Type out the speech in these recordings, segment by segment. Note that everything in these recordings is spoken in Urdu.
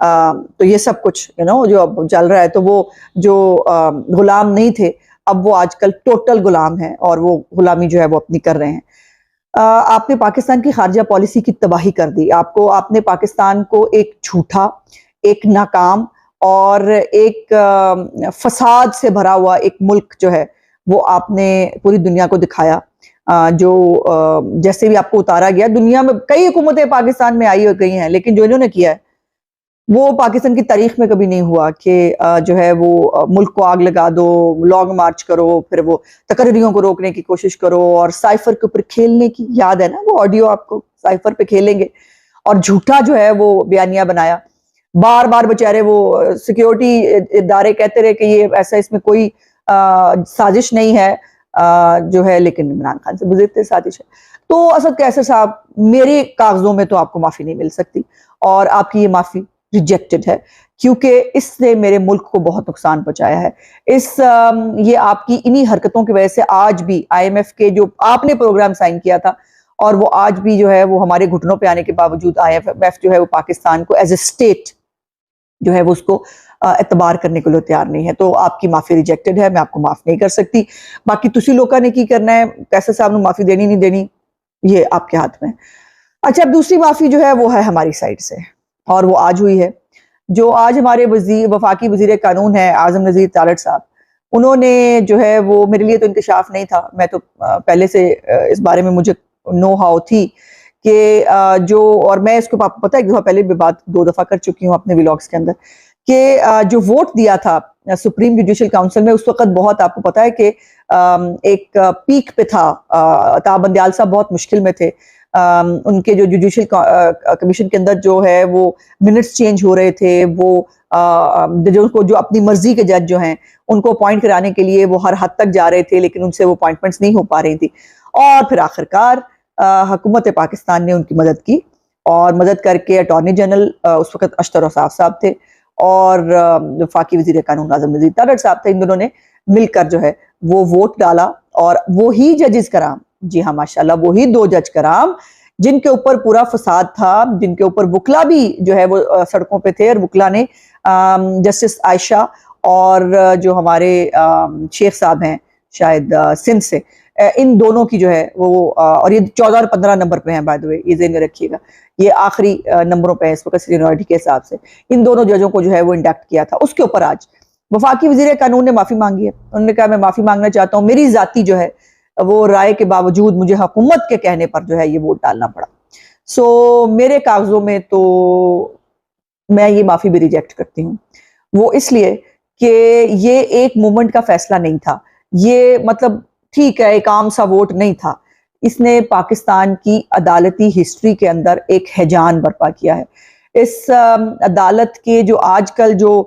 تو یہ سب کچھ جو اب چل رہا ہے، تو وہ جو غلام نہیں تھے اب وہ آج کل ٹوٹل غلام ہیں اور وہ غلامی جو ہے وہ اپنی کر رہے ہیں۔ آپ نے پاکستان کی خارجہ پالیسی کی تباہی کر دی، آپ نے پاکستان کو ایک جھوٹا، ایک ناکام اور ایک فساد سے بھرا ہوا ایک ملک جو ہے وہ آپ نے پوری دنیا کو دکھایا۔ جو جیسے بھی آپ کو اتارا گیا، دنیا میں کئی حکومتیں پاکستان میں آئی ہو گئی ہیں، لیکن جو انہوں نے کیا ہے وہ پاکستان کی تاریخ میں کبھی نہیں ہوا کہ جو ہے وہ ملک کو آگ لگا دو، لانگ مارچ کرو، پھر وہ تقرریوں کو روکنے کی کوشش کرو اور سائفر کے اوپر کھیلنے کی، یاد ہے نا وہ آڈیو آپ کو، سائفر پہ کھیلیں گے اور جھوٹا جو ہے وہ بیانیہ بنایا۔ بار بار بیچارے وہ سیکیورٹی ادارے کہتے رہے کہ یہ ایسا، اس میں کوئی سازش نہیں ہے جو ہے، لیکن عمران خان سے گزرتے سازش ہے۔ تو اسد قیصر صاحب، میرے کاغذوں میں تو آپ کو معافی نہیں مل سکتی، اور آپ کی یہ معافی ریجیکٹڈ ہے، کیونکہ اس نے میرے ملک کو بہت نقصان پہنچایا ہے۔ یہ آپ کی انہی حرکتوں کی وجہ سے آج بھی IMF کے جو آپ نے پروگرام سائن کیا تھا، اور وہ آج بھی جو ہے وہ ہمارے گھٹنوں پہ آنے کے باوجود IMF جو ہے وہ پاکستان کو ایز اے اسٹیٹ جو ہے وہ اس کو اعتبار کرنے کے لیے تیار نہیں ہے۔ تو آپ کی معافی ریجیکٹڈ ہے، میں آپ کو معاف نہیں کر سکتی۔ باقی تسی لوگوں نے کی کرنا ہے، قیصر صاحب نے معافی دینی نہیں دینی یہ آپ کے ہاتھ میں۔ اچھا، اب دوسری معافی جو ہے وہ ہے ہماری سائڈ سے، اور وہ آج ہوئی ہے۔ جو آج ہمارے وفاقی وزیر قانون ہے اعظم نذیر تالٹ صاحب، انہوں نے جو ہے وہ، میرے لیے تو انکشاف نہیں تھا، میں تو پہلے سے اس بارے میں مجھے نو ہاؤ تھی کہ جو، اور میں اس کو آپ کو پتہ ہے ایک دفعہ پہلے بھی بات 2 دفعہ کر چکی ہوں اپنے ولاگز کے اندر، کہ جو ووٹ دیا تھا سپریم جوڈیشل کاؤنسل میں، اس وقت بہت آپ کو پتہ ہے کہ ایک پیک پہ تھا، عطا بندیال صاحب بہت مشکل میں تھے، ان کے جو جوڈیشل کمیشن کے اندر جو ہے وہ منٹس چینج ہو رہے تھے، وہ جو اپنی مرضی کے جج جو ہیں ان کو اپوائنٹ کرانے کے لیے وہ ہر حد تک جا رہے تھے، لیکن ان سے وہ اپوائنٹمنٹس نہیں ہو پا رہی تھی، اور پھر آخرکار حکومت پاکستان نے ان کی مدد کی، اور مدد کر کے اٹارنی جنرل اس وقت اشتر اوصاف صاحب تھے، اور وفاقی وزیر قانون اعظم نذیر تالٹ صاحب تھے، ان دونوں نے مل کر جو ہے وہ ووٹ ڈالا، اور وہی ججز کرام، جی ہاں ماشاءاللہ، وہی 2 جج کرام جن کے اوپر پورا فساد تھا، جن کے اوپر وکلا بھی جو ہے وہ سڑکوں پہ تھے، اور وکلا نے جسٹس عائشہ اور جو ہمارے شیخ صاحب ہیں شاید سندھ سے، ان دونوں کی جو ہے وہ، اور یہ 14 اور 15 نمبر پہ ہیں، بائی دی وے، یہ ذہن میں رکھیے گا، یہ آخری نمبروں پہ ہے اس وقت سینیورٹی کے حساب سے، ان دونوں ججوں کو جو ہے وہ انڈکٹ کیا تھا۔ اس کے اوپر آج وفاقی وزیر قانون نے معافی مانگی ہے، انہوں نے کہا میں معافی مانگنا چاہتا ہوں، میری ذاتی جو ہے وہ رائے کے باوجود مجھے حکومت کے کہنے پر جو ہے یہ ووٹ ڈالنا پڑا۔ سو میرے کاغذوں میں تو میں یہ معافی بھی ریجیکٹ کرتی ہوں، وہ اس لیے کہ یہ ایک مومنٹ کا فیصلہ نہیں تھا، یہ مطلب ٹھیک ہے ایک عام سا ووٹ نہیں تھا، اس نے پاکستان کی عدالتی ہسٹری کے اندر ایک ہیجان برپا کیا ہے۔ اس عدالت کے جو آج کل جو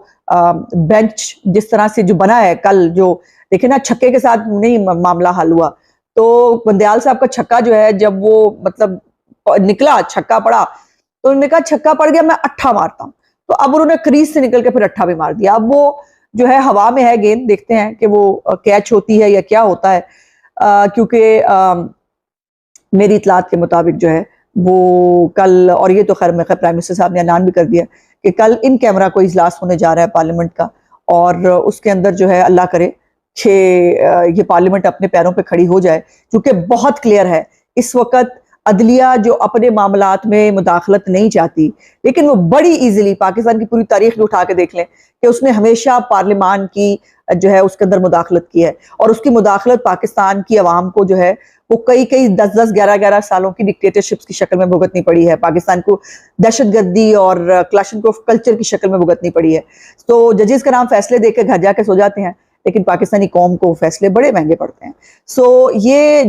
بینچ جس طرح سے جو بنا ہے، کل جو دیکھیں نا چھکے کے ساتھ نہیں معاملہ حل ہوا، تو بندیال صاحب کا چھکا جو ہے جب وہ مطلب نکلا، چھکا پڑا، تو انہوں نے کہا چھکا پڑ گیا میں اٹھا مارتا ہوں، تو اب انہوں نے کریز سے نکل کے پھر اٹھا بھی مار دیا، اب وہ جو ہے ہوا میں ہے گیند، دیکھتے ہیں کہ وہ کیچ ہوتی ہے یا کیا ہوتا ہے، کیونکہ میری اطلاعات کے مطابق جو ہے وہ کل، اور یہ تو خیر پرائم منسٹر صاحب نے اعلان بھی کر دیا کہ کل ان کیمرہ کو اجلاس ہونے جا رہا ہے پارلیمنٹ کا، اور اس کے اندر جو ہے اللہ کرے کہ یہ پارلیمنٹ اپنے پیروں پہ کھڑی ہو جائے، کیونکہ بہت کلیئر ہے اس وقت عدلیہ جو اپنے معاملات میں مداخلت نہیں چاہتی، لیکن وہ بڑی ایزیلی پاکستان کی پوری تاریخ بھی اٹھا کے دیکھ لیں کہ اس نے ہمیشہ پارلیمان کی جو ہے اس کے اندر مداخلت کی ہے، اور اس کی مداخلت پاکستان کی عوام کو جو ہے وہ کئی 11 سالوں کی ڈکٹیٹرشپس کی شکل میں بھگتنی پڑی ہے، پاکستان کو دہشت گردی اور کلاشنکوف کلچر کی شکل میں بھگتنی پڑی ہے۔ تو ججز کا نام فیصلے دے کے گھر جا کے سو جاتے ہیں، لیکن پاکستانی قوم کو فیصلے بڑے مہنگے پڑتے ہیں۔ سو یہ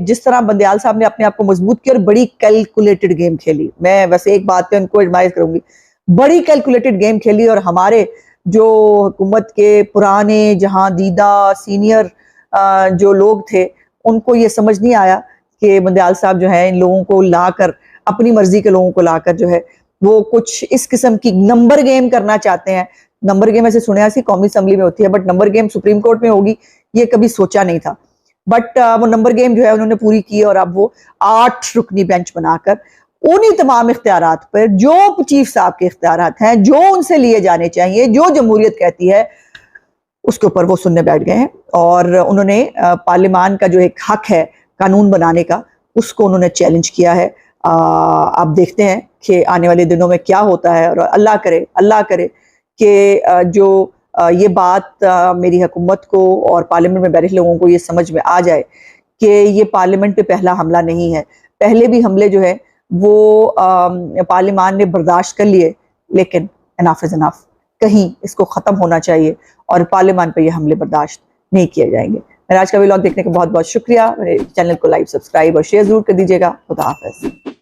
جس طرح بندیال صاحب نے اپنے آپ کو مضبوط کیا اور بڑی کیلکولیٹڈ گیم کھیلی، میں ویسے ایک بات پہ ان کو ایڈمائر کروں گی، بڑی کیلکولیٹڈ گیم کھیلی، اور ہمارے جو حکومت کے پرانے جہاں دیدہ سینئر جو لوگ تھے ان کو یہ سمجھ نہیں آیا کہ بندیال صاحب جو ہے ان لوگوں کو لا کر، اپنی مرضی کے لوگوں کو لا کر جو ہے وہ کچھ اس قسم کی نمبر گیم کرنا چاہتے ہیں۔ نمبر گیم ایسے سنیا سی قومی اسمبلی میں ہوتی ہے، but number game supreme court میں ہوگی یہ کبھی سوچا نہیں تھا، بٹ وہ نمبر گیم جو ہے انہوں نے پوری کی، اور اب وہ 8 رکنی بینچ بنا کر انہی تمام اختیارات پر جو چیف صاحب کے اختیارات ہیں، جو ان سے لیے جانے چاہیے، جو جمہوریت کہتی ہے، اس کے اوپر وہ سننے بیٹھ گئے ہیں، اور انہوں نے پارلیمان کا جو ایک حق ہے قانون بنانے کا، اس کو انہوں نے چیلنج کیا ہے۔ آپ دیکھتے ہیں کہ آنے والے دنوں میں کیا ہوتا ہے، اور اللہ کرے کہ جو یہ بات میری حکومت کو اور پارلیمنٹ میں بیٹھے لوگوں کو یہ سمجھ میں آ جائے کہ یہ پارلیمنٹ پہ پہلا حملہ نہیں ہے۔ پہلے بھی حملے جو ہے وہ پارلیمان نے برداشت کر لیے، لیکن اناف از اناف، کہیں اس کو ختم ہونا چاہیے اور پارلیمان پہ یہ حملے برداشت نہیں کیے جائیں گے۔ میرا آج کا ولاگ دیکھنے کا بہت بہت شکریہ۔ میرے چینل کو لائک، سبسکرائب اور شیئر ضرور کر دیجیے گا۔ خدا حافظ۔